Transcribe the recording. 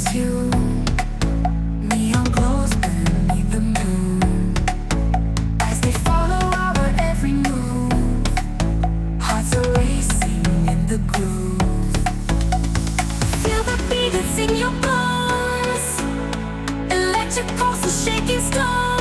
tune. Neon glows beneath the moon as they follow our every move. Hearts are racing in the groove. Feel the beat that's in your bones. Electric pulses shaking stones.